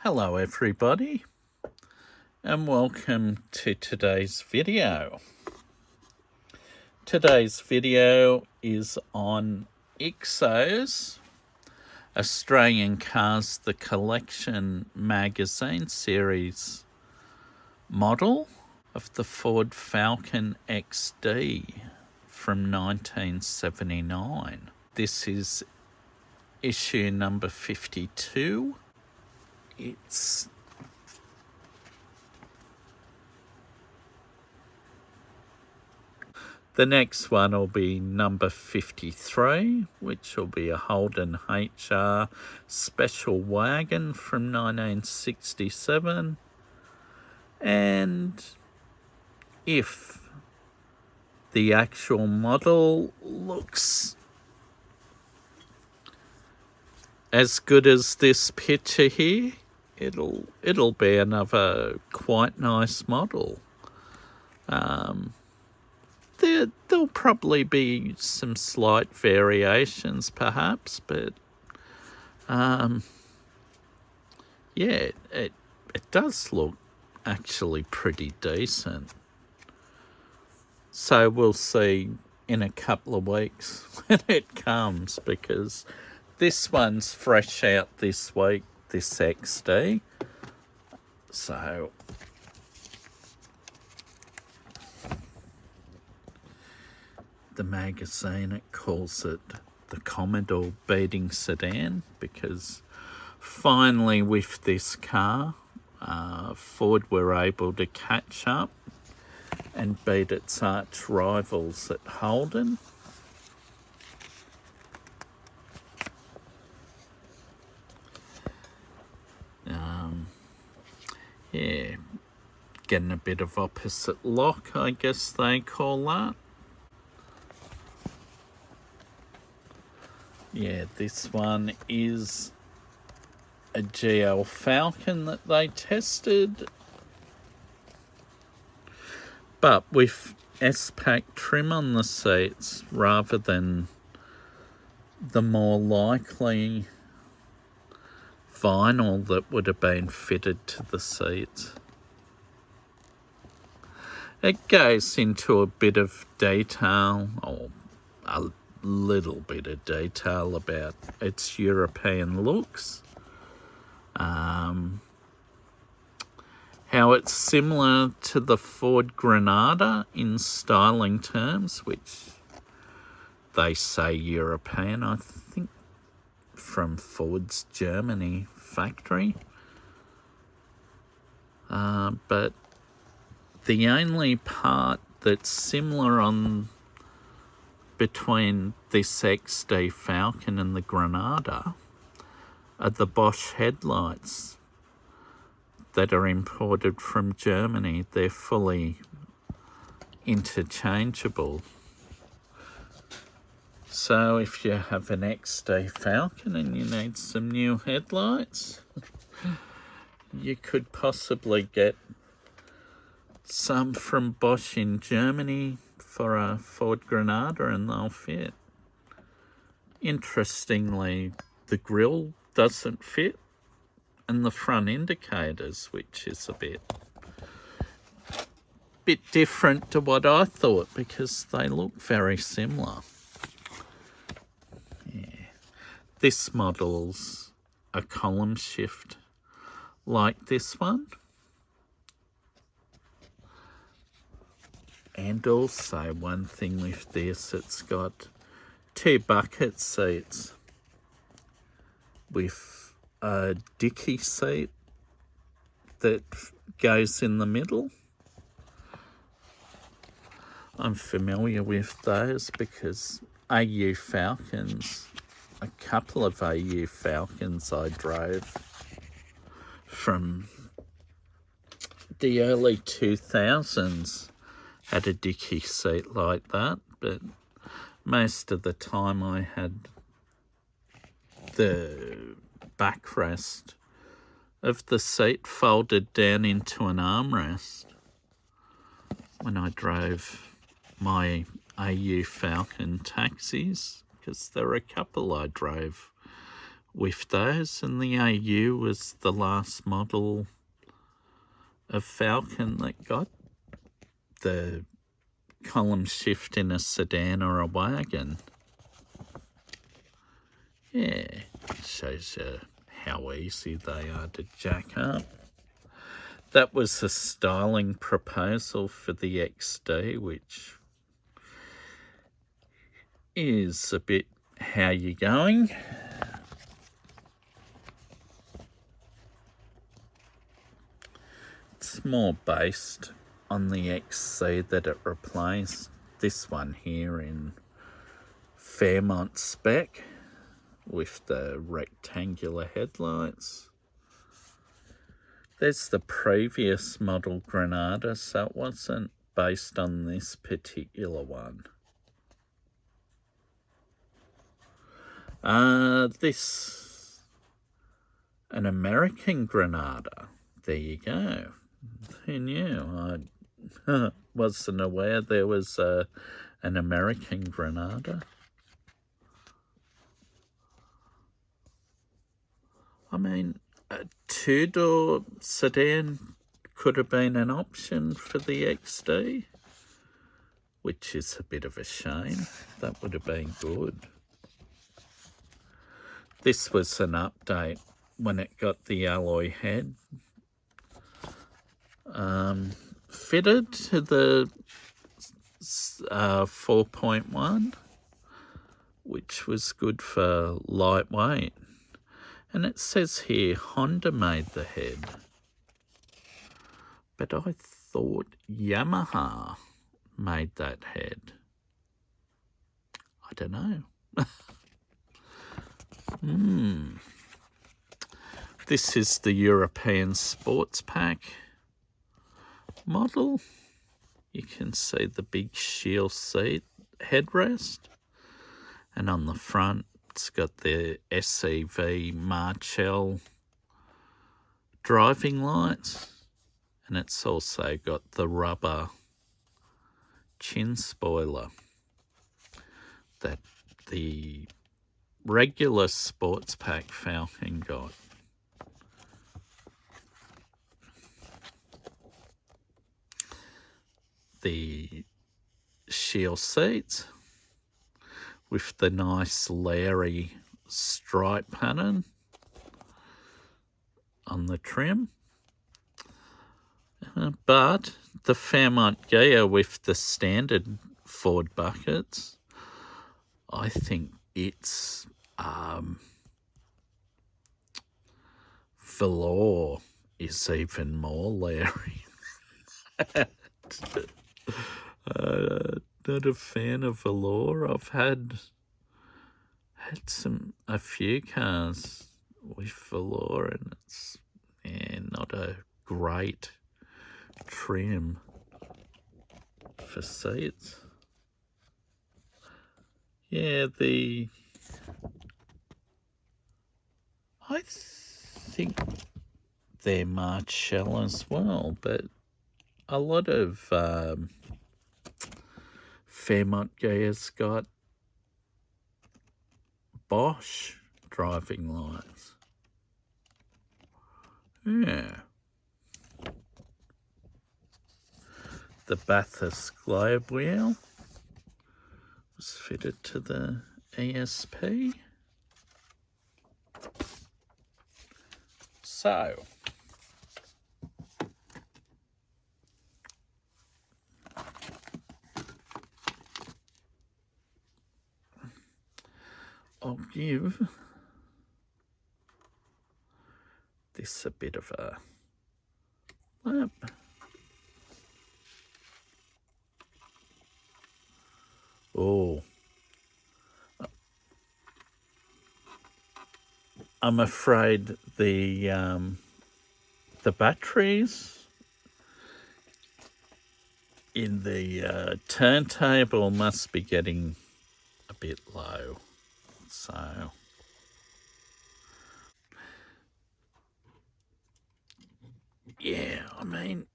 Hello everybody and welcome to today's video. Today's video is on IXO's Australian Cars The Collection magazine series model of the Ford Falcon XD from 1979. This is issue number 52. The next one will be number 53, which will be a Holden HR special wagon from 1967. And if the actual model looks as good as this picture here, it'll be another quite nice model. There'll probably be some slight variations perhaps, but yeah, it does look actually pretty decent. So we'll see in a couple of weeks when it comes, because this one's fresh out this week, this XD. So the magazine, it calls it the Commodore beating sedan, because finally with this car, Ford were able to catch up and beat its arch rivals at Holden. Yeah, getting a bit of opposite lock, I guess they call that. Yeah, this one is a GL Falcon that they tested, but with S-Pack trim on the seats rather than the more likely vinyl that would have been fitted to the seats. It goes into a bit of detail, or a little bit of detail, about its European looks. How it's similar to the Ford Granada in styling terms, which they say European, I think from Ford's Germany factory. But the only part that's similar between this XD Falcon and the Granada are the Bosch headlights that are imported from Germany. They're fully interchangeable. So if you have an XD Falcon and you need some new headlights, you could possibly get some from Bosch in Germany for a Ford Granada and they'll fit. Interestingly, the grille doesn't fit, and the front indicators, which is a bit different to what I thought, because they look very similar. Yeah. This model's a column shift like this one. And also one thing with this, it's got two bucket seats with a dicky seat that goes in the middle. I'm familiar with those because AU Falcons, a couple of AU Falcons I drove from the early 2000s had a dicky seat like that, but most of the time I had the backrest of the seat folded down into an armrest when I drove my AU Falcon taxis, because there were a couple I drove with those, and the AU was the last model of Falcon that got the column shift in a sedan or a wagon. Yeah, shows you how easy they are to jack up. That was a styling proposal for the XD, which is a bit how you going. It's more based on the XC that it replaced. This one here in Fairmont spec with the rectangular headlights. There's the previous model Granada, so it wasn't based on this particular one. This, an American Granada. There you go. Who knew? I wasn't aware there was an American Granada. I mean, a two-door sedan could have been an option for the XD, which is a bit of a shame. That would have been good. This was an update when it got the alloy head fitted to the 4.1, which was good for lightweight. And it says here Honda made the head, but I thought Yamaha made that head. I don't know. This is the European Sports Pack model. You can see the big shield seat headrest, and on the front it's got the SEV Marchell driving lights, and it's also got the rubber chin spoiler that the regular Sports Pack Falcon got. The shield seats with the nice Larry stripe pattern on the trim. But the Fairmont gear with the standard Ford buckets, I think its velour is even more Larry. Not a fan of velour. I've had a few cars with velour, and it's not a great trim for seats. Yeah, I think they're Marchell as well, but a lot of Fairmont gears got Bosch driving lights. Yeah. The Bathurst Globe wheel was fitted to the ESP. So, I'll give this a bit of a lap. Oh, I'm afraid the batteries in the turntable must be getting a bit low. So, yeah, I mean,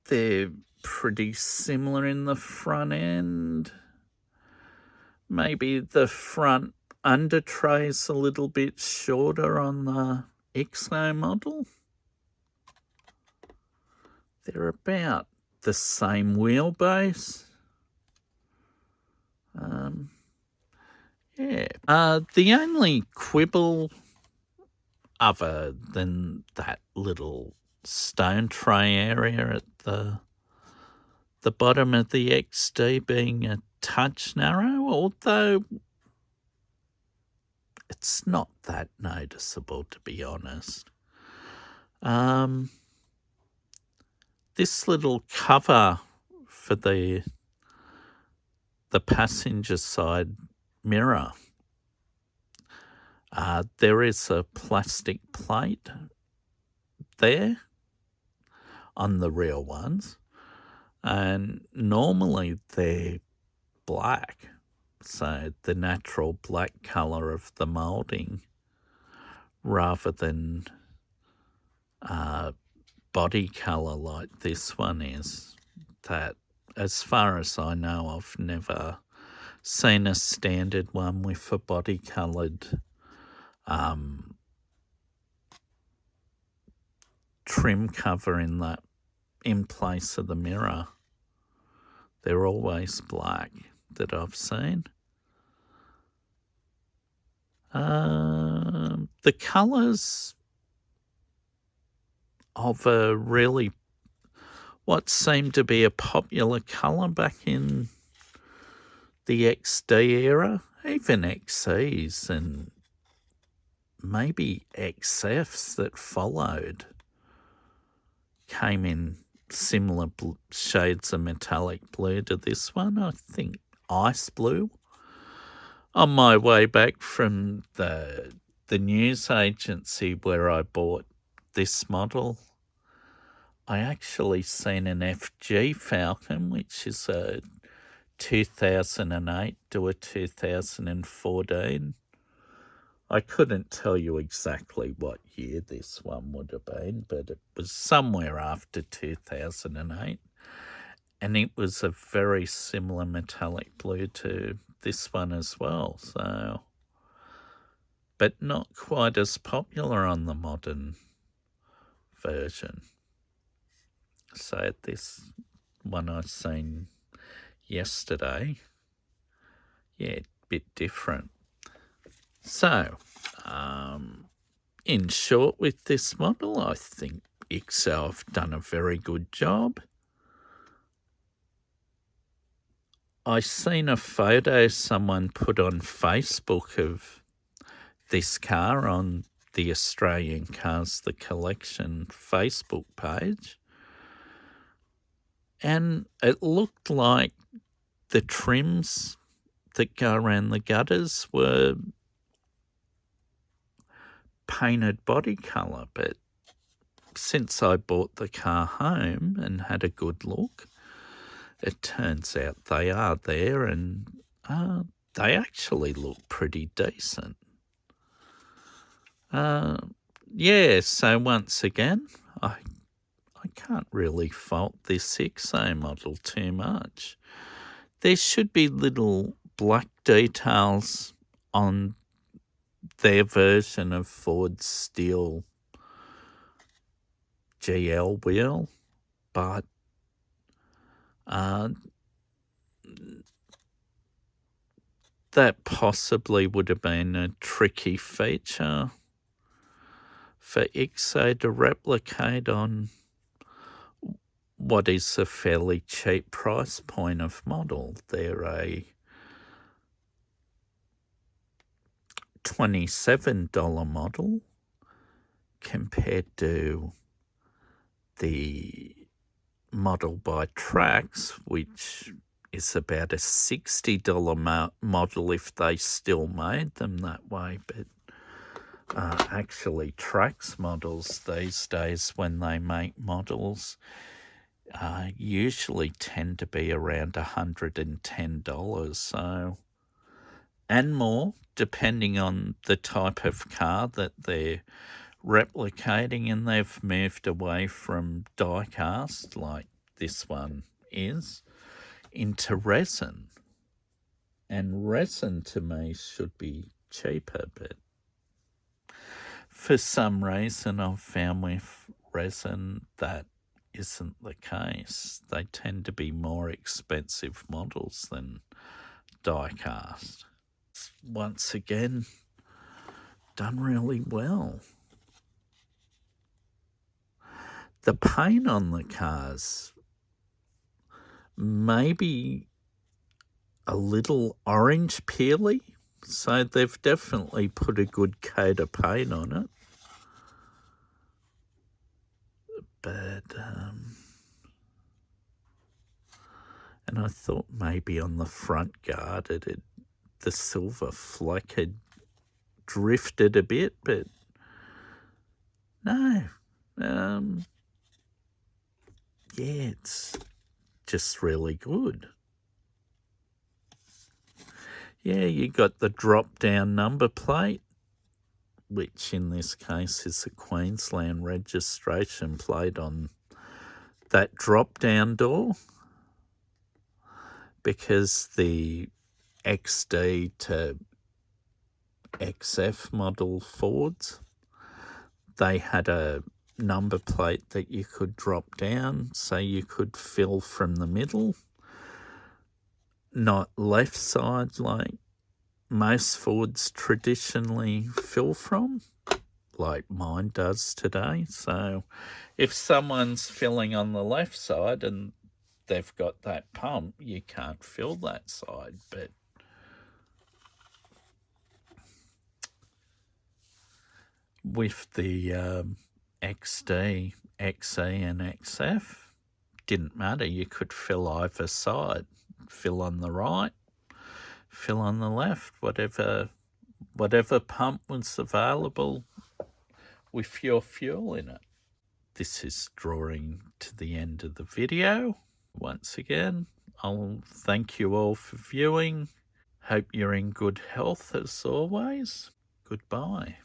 they're pretty similar in the front end. maybe the front under tray's a little bit shorter on the IXO model. They're about the same wheelbase. Yeah. The only quibble other than that little stone tray area at the bottom of the XD being a touch narrow, although it's not that noticeable, to be honest. This little cover for the passenger side mirror, there is a plastic plate there on the real ones, and normally they're black, so the natural black colour of the moulding rather than body colour like this one is. That, as far as I know, I've never seen a standard one with a body coloured trim cover in place of the mirror. They're always black that I've seen. The colours of what seemed to be a popular colour back in the XD era, even XEs and maybe XFs that followed, came in similar shades of metallic blue to this one. I think ice blue. On my way back from the news agency where I bought this model, I actually seen an FG Falcon, which is a 2008 to a 2014. I couldn't tell you exactly what year this one would have been, but it was somewhere after 2008. And it was a very similar metallic blue to this one as well. So, but not quite as popular on the modern version. So this one I seen yesterday, yeah, a bit different. So, in short, with this model, I think IXO have done a very good job. I seen a photo someone put on Facebook of this car on the Australian Cars The Collection Facebook page, and it looked like the trims that go around the gutters were painted body colour, but since I bought the car home and had a good look, it turns out they are there, and they actually look pretty decent. Yeah, so once again, I can't really fault this IXO model too much. There should be little black details on their version of Ford's steel GL wheel, but that possibly would have been a tricky feature for IXO to replicate on what is a fairly cheap price point of model. They're a $27 model compared to the model by Trax, which is about a $60 model if they still made them that way. But actually Trax models these days, when they make models, usually tend to be around $110, so, and more, depending on the type of car that they're replicating. And they've moved away from diecast, like this one is, into resin. And resin to me should be cheaper, but for some reason I've found with resin that isn't the case. They tend to be more expensive models than die-cast. Once again, done really well. The paint on the cars maybe a little orange peely, so they've definitely put a good coat of paint on it. But and I thought maybe on the front guard the silver fleck had drifted a bit, but no. Yeah, it's just really good. Yeah, you got the drop-down number plate, which in this case is a Queensland registration plate on that drop-down door, because the XD to XF model Fords, they had a number plate that you could drop down, so you could fill from the middle, not left side like most Fords traditionally fill from, like mine does today. So if someone's filling on the left side and they've got that pump, you can't fill that side. But with the XD, XE and XF, didn't matter. You could fill either side. Fill on the right, fill on the left, whatever pump was available with your fuel in it. This is drawing to the end of the video. Once again, I'll thank you all for viewing. Hope you're in good health as always. Goodbye.